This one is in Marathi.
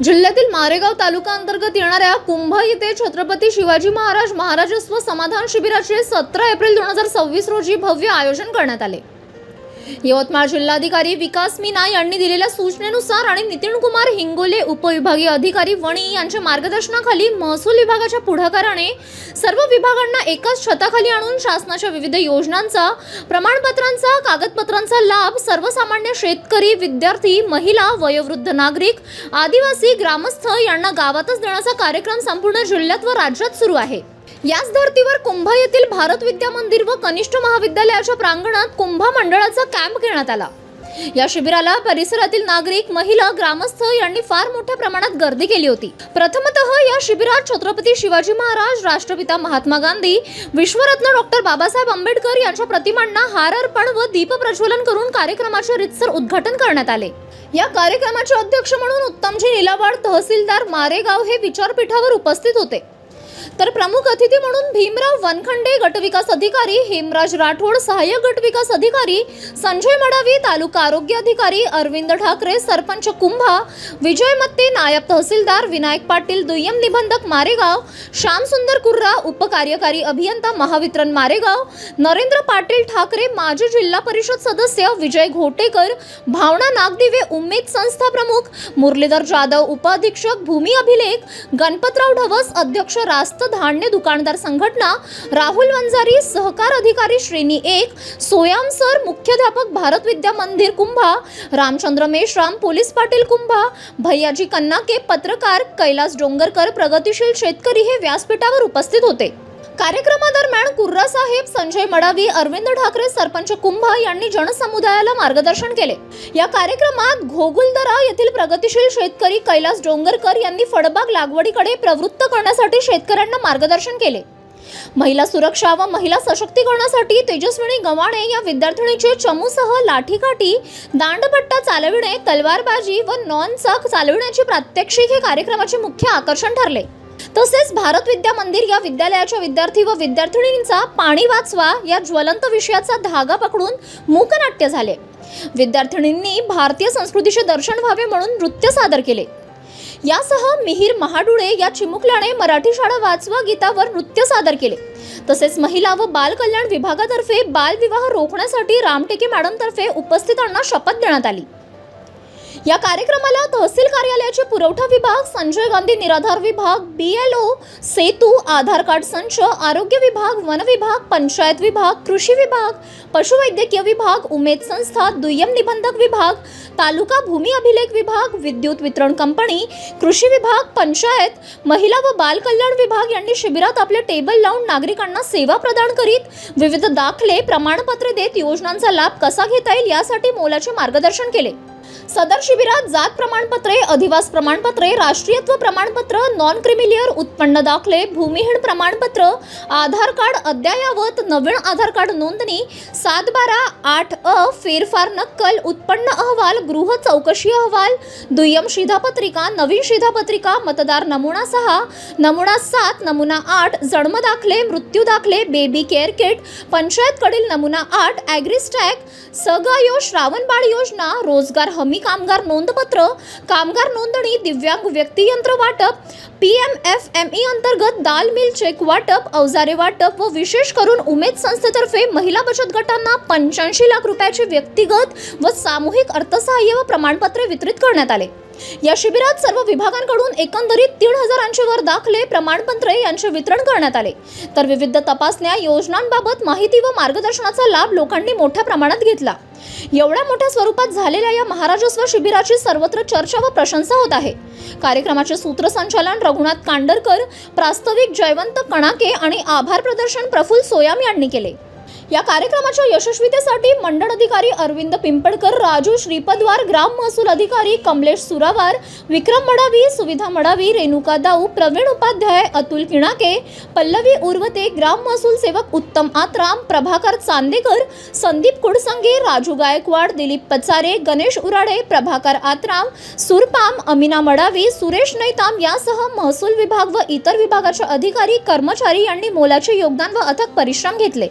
जिल्ह्यातील मारेगाव तालुका अंतर्गत येणाऱ्या कुंभ येथे छत्रपती शिवाजी महाराज महाराजस्व समाधान शिबिराचे 17 एप्रिल 2026 रोजी भव्य आयोजन करण्यात आले। यवतमाळ जिल्हाधिकारी विकास मीना यांनी दिलेल्या सूचनेनुसार आणि नितीन कुमार हिंगोले उपविभागीय अधिकारी वणी यांच्या मार्गदर्शनाखाली महसूल विभागाच्या पुढाकाराने सर्व विभागांना एकाच छताखाली आणून शासनाच्या विविध योजनांचा, प्रमाणपत्रांचा, कागदपत्रांचा लाभ सर्वसामान्य शेतकरी, विद्यार्थी, महिला, वयोवृद्ध नागरिक, आदिवासी, ग्रामस्थ यांना गावातच देण्याचा कार्यक्रम संपूर्ण जिल्ह्यात व राज्यात सुरू आहे। याच धर्तीवर कुंभ येथील भारत विद्या मंदिर व कनिष्ठ महाविद्यालयाच्या प्रांगणात कुंभ मंडळाचा कॅम्प घेण्यात आला। या शिबिराला परिसरातील नागरिक, महिला, ग्रामस्थ यांनी फार मोठ्या प्रमाणात गर्दी केली होती। प्रथमतः या शिबिरात छत्रपती शिवाजी महाराज, राष्ट्रपिता महात्मा गांधी, विश्वरत्न डॉक्टर बाबासाहेब आंबेडकर यांच्या प्रतिमांना हार अर्पण व दीप प्रज्वलन करून कार्यक्रमाचे रितसर उद्घाटन करण्यात आले। या कार्यक्रमाचे अध्यक्ष म्हणून उत्तमजी निलावाड, तहसीलदार मारेगाव हे विचारपीठावर उपस्थित होते। तर प्रमुख अतिथी म्हणून भीमराव वनखंडे, गटविकास अधिकारी, हेमराज राठोड, सहाय्यक गटविकास अधिकारी, संजय मडावी, तालुका आरोग्य अधिकारी, अरविंद ठाकरे, सरपंच कुंभा, विजय मत्ते, नायब तहसीलदार, विनायक पाटील, दुय्यम निबंधक मारेगाव, श्याम सुंदर कुर्रा, उपकार्यकारी अभियंता महावितरण मारेगाव, नरेंद्र पाटील ठाकरे, माजी जिल्हा परिषद सदस्य विजय घोटेकर, भावना नागदिवे, उमेद संस्था प्रमुख, मुरलीधर जाधव, उपाधीक्षक भूमी अभिलेख, गणपतराव ढवस, अध्यक्ष रास्त धान्य दुकानदार संघटना, राहुल वंजारी, सहकार अधिकारी श्रेणी 1, सोयाम सर, मुख्याध्यापक भारत विद्या मंदिर कुंभा, रामचंद्र मेश्राम, पोलीस पाटील कुंभा, भैयाजी कन्नाके, पत्रकार कैलास डोंगरकर, प्रगतिशील शेतकरी हे व्यासपीठावर उपस्थित होते। कार्यक्रमादरम्यान कुर्रा साहेब, संजय मडावी, अरविंद ठाकरे, सरपंच कुंभा यांनी जनसमुदायाला मार्गदर्शन केले। या कार्यक्रमात घोगुलदरा येथील प्रगतिशील शेतकरी कैलास डोंगरकर यांनी फळबाग लागवडीकडे प्रवृत्त करण्यासाठी शेतकऱ्यांना मार्गदर्शन केले। महिला सुरक्षा व महिला सशक्तीकरणासाठी तेजस्विनी गव्हाणे या विद्यार्थिनीचे चमूसह लाठीकाठी, दांडपट्टा चालविणे, तलवारबाजी व नॉन चाक चालविण्याचे प्रात्यक्षिक हे कार्यक्रमाचे मुख्य आकर्षण ठरले। तसेच भारत विद्या मंदिर या विद्यालयाच्या विद्यार्थी व विद्यार्थिनींचा पाणी वाचवा या ज्वलंत विषयाचा धागा पकडून मूकनाट्य झाले। विद्यार्थिनींनी भारतीय संस्कृतीचे दर्शन व्हावे म्हणून नृत्य सादर केले। यासह मिहीर महाडुळे या चिमुकल्याने मराठी शाळा वाचवा गीतावर नृत्य सादर केले। तसेच महिला व बाल कल्याण विभागातर्फे बालविवाह रोखण्यासाठी रामटेके मॅडमतर्फे उपस्थितांना शपथ देण्यात आली। या कार्यक्रमाला तहसील कार्यालयाचे पुरवठा विभाग, संजय गांधी निराधार विभाग, BLO, सेतू, आधार कार्ड संच, आरोग्य विभाग, वन विभाग, पंचायत विभाग, कृषी विभाग, पशुवैद्यकीय विभाग, उमेद संस्था, दुय्यम निबंधक विभाग, तालुका भूमी अभिलेख विभाग, विद्युत वितरण कंपनी, कृषी विभाग, पंचायत, महिला व बाल कल्याण विभाग यांनी शिबिरात आपले टेबल लावून नागरिकांना सेवा प्रदान करीत विविध दाखले, प्रमाणपत्रे देत योजनांचा लाभ कसा घेता येईल यासाठी मोलाचे मार्गदर्शन केले। सदर शिबिरात जात प्रमाणपत्रे, अधिवास प्रमाणपत्रे, राष्ट्रीयत्व प्रमाणपत्र, नॉन क्रिमिलियर उत्पन्न दाखले, भूमिहीन प्रमाणपत्र, आधार कार्ड अद्ययावत, नवीन आधार कार्ड नोंदणी, 7/12/8 फेरफार नक्कल, उत्पन्न अहवाल, गृह चौकशी अहवाल, दुय्यम शिधापत्रिका, नवीन शिधापत्रिका, मतदार नमुना 6, नमुना 7, नमुना 8, जन्म दाखले, मृत्यू दाखले, बेबी केअर किट, पंचायतकडील नमुना 8, ॲग्रिस्टॅग, सगायो, श्रावणबाळ योजना, रोजगार हमी कामगार नोंदपत्र, कामगार नोंदणी, दिव्यांग व्यक्ती यंत्र वाटप, PMFME अंतर्गत दाल मिल चेक वाटप, अवजारे वाटप व विशेष करून उमेद संस्थेतर्फे महिला बचत गटांना 85 लाख रुपयाचे व्यक्तिगत व सामूहिक अर्थसहाय्य व प्रमाणपत्रे वितरित करण्यात आले। या शिबिरात सर्व विभागांकडून एकंदरीत 3,000च्या वर दाखले, प्रमाणपत्रे यांचे वितरण करण्यात आले। तर विविध तपासण्या, योजनांबाबत माहिती व मार्गदर्शनाचा लाभ लोकांनी मोठ्या प्रमाणात घेतला। एवढ्या मोठ्या स्वरूपात झालेल्या या महाराजस्व शिबिराची सर्वत्र चर्चा व प्रशंसा होत आहे। कार्यक्रमाचे सूत्रसंचालन रघुनाथ कांडरकर, प्रास्ताविक जयवंत कणाके आणि आभार प्रदर्शन प्रफुल्ल सोयाम यांनी केले। या कार्यक्रमाच्या यशस्वीतेसाठी मंडळ अधिकारी अरविंद पिंपळकर, राजू श्रीपदवार, ग्राम महसूल अधिकारी कमलेश सुरावार, विक्रम मडावी, सुविधा मडावी, रेणुका दाऊ, प्रवीण उपाध्याय, अतुल किणाके, पल्लवी उर्वते, ग्राम महसूल सेवक उत्तम आत्राम, प्रभाकर चांदेकर, संदीप कुडसंगे, राजू गायकवाड, दिलीप पचारे, गणेश उराडे, प्रभाकर आत्राम, सुरपाम, अमिना मडावी, सुरेश नैताम यासह महसूल विभाग व इतर विभागाचे अधिकारी कर्मचारी यांनी मोलाचे योगदान व अथक परिश्रम घेतले।